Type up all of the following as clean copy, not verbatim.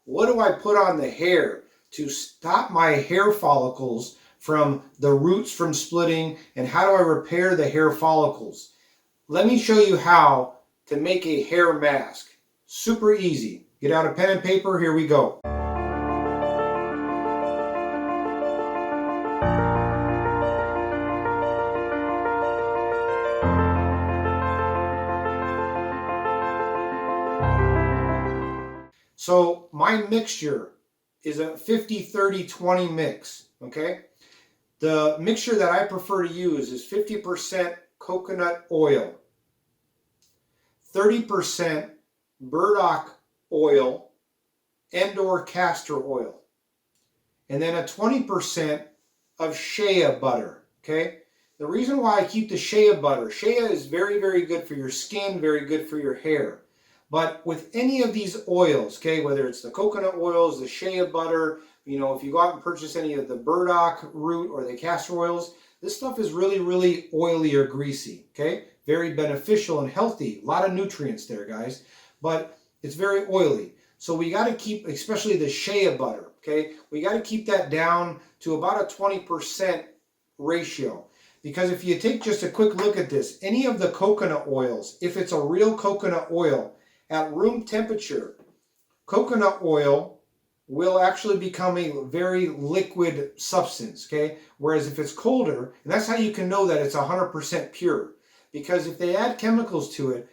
what do I put on the hair to stop my hair follicles from the roots from splitting, and how do I repair the hair follicles? Let me show you how to make a hair mask. Super easy. Get out a pen and paper, here we go. So my mixture is a 50-30-20 mix, okay? The mixture that I prefer to use is 50% coconut oil, 30% burdock oil and or castor oil, and then a 20% of shea butter, okay? The reason why I keep the shea butter, shea is very, very good for your skin, very good for your hair. But with any of these oils, okay, whether it's the coconut oils, the shea butter, you know, if you go out and purchase any of the burdock root or the castor oils, this stuff is really, really oily or greasy, okay? Very beneficial and healthy. A lot of nutrients there, guys, but it's very oily. So we got to keep, especially the shea butter, okay? We got to keep that down to about a 20% ratio. Because if you take just a quick look at this, any of the coconut oils, if it's a real coconut oil, at room temperature, coconut oil will actually become a very liquid substance, okay? Whereas if it's colder, and that's how you can know that it's 100% pure, because if they add chemicals to it,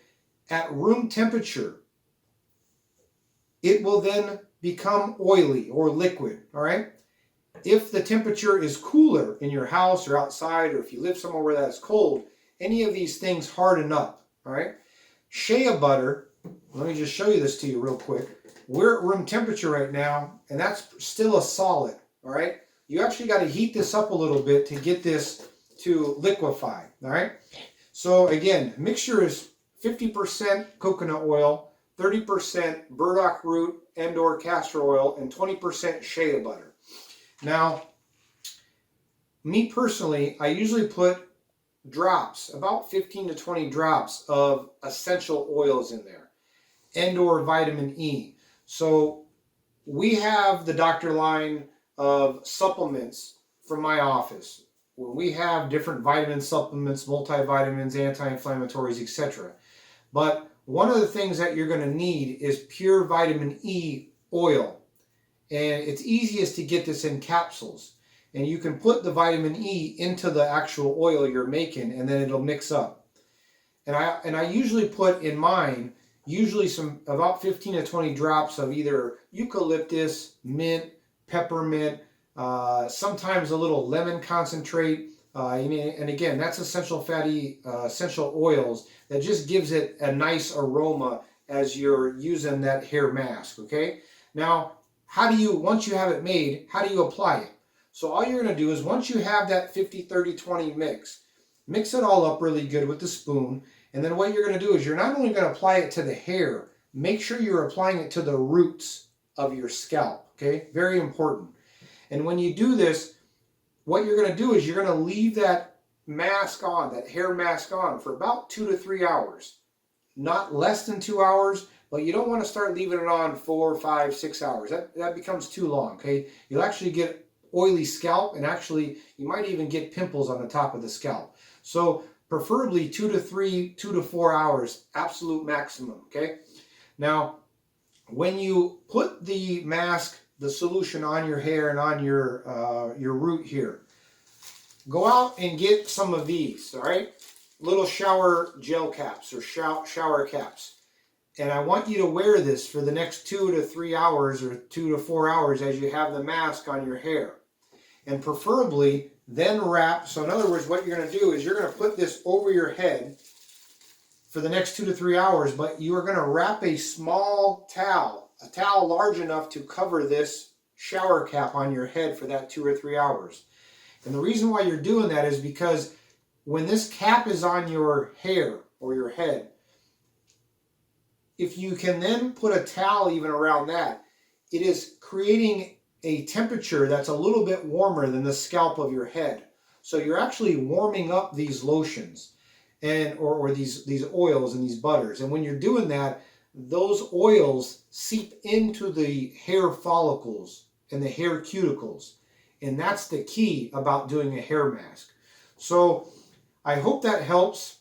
at room temperature, it will then become oily or liquid, all right? If the temperature is cooler in your house or outside, or if you live somewhere where that's cold, any of these things harden up, all right? Shea butter, let me just show you this to you real quick. We're at room temperature right now, and that's still a solid, all right? You actually got to heat this up a little bit to get this to liquefy, all right? So again, mixture is 50% coconut oil, 30% burdock root and or castor oil, and 20% shea butter. Now, me personally, I usually put drops, about 15 to 20 drops of essential oils in there, and or vitamin E. So we have the doctor line of supplements from my office. We have different vitamin supplements, multivitamins, anti-inflammatories, etc. But one of the things that you're going to need is pure vitamin E oil. And it's easiest to get this in capsules. And you can put the vitamin E into the actual oil you're making, and then it'll mix up. And I usually put in mine, usually about 15 to 20 drops of either eucalyptus, mint, peppermint, sometimes a little lemon concentrate. And again, that's essential oils that just gives it a nice aroma as you're using that hair mask, okay? Now, once you have it made, how do you apply it? So all you're going to do is once you have that 50-30-20 mix it all up really good with the spoon. And then what you're going to do is you're not only going to apply it to the hair, make sure you're applying it to the roots of your scalp, okay? Very important. And when you do this, what you're going to do is you're going to leave that mask on, that hair mask on, for about 2 to 3 hours. Not less than 2 hours, but you don't want to start leaving it on 4, 5, 6 hours. That becomes too long, okay? You'll actually get oily scalp, and actually you might even get pimples on the top of the scalp. So preferably 2 to 4 hours, absolute maximum, okay? Now, when you put the mask, the solution on your hair and on your root here, go out and get some of these, all right? Little shower gel caps or shower caps. And I want you to wear this for the next 2 to 3 hours or 2 to 4 hours as you have the mask on your hair. And preferably then wrap, so in other words, what you're going to do is you're going to put this over your head for the next 2 to 3 hours, but you are going to wrap a small towel, a towel large enough to cover this shower cap on your head for that 2 or 3 hours. And the reason why you're doing that is because when this cap is on your hair or your head, if you can then put a towel even around that, it is creating a temperature that's a little bit warmer than the scalp of your head. So you're actually warming up these lotions and or these oils and these butters. And when you're doing that, those oils seep into the hair follicles and the hair cuticles. And that's the key about doing a hair mask. So I hope that helps.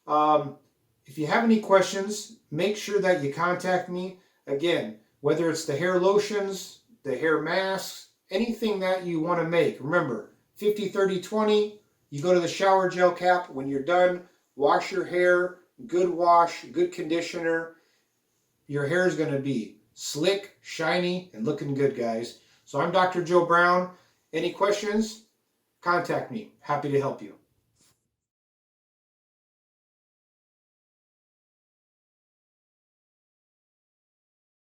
If you have any questions, make sure that you contact me. Again, whether it's the hair lotions, the hair masks, anything that you want to make. Remember, 50, 30, 20. You go to the shower gel cap. When you're done, wash your hair. Good wash, good conditioner. Your hair is going to be slick, shiny, and looking good, guys. So I'm Dr. Joe Brown. Any questions? Contact me. Happy to help you.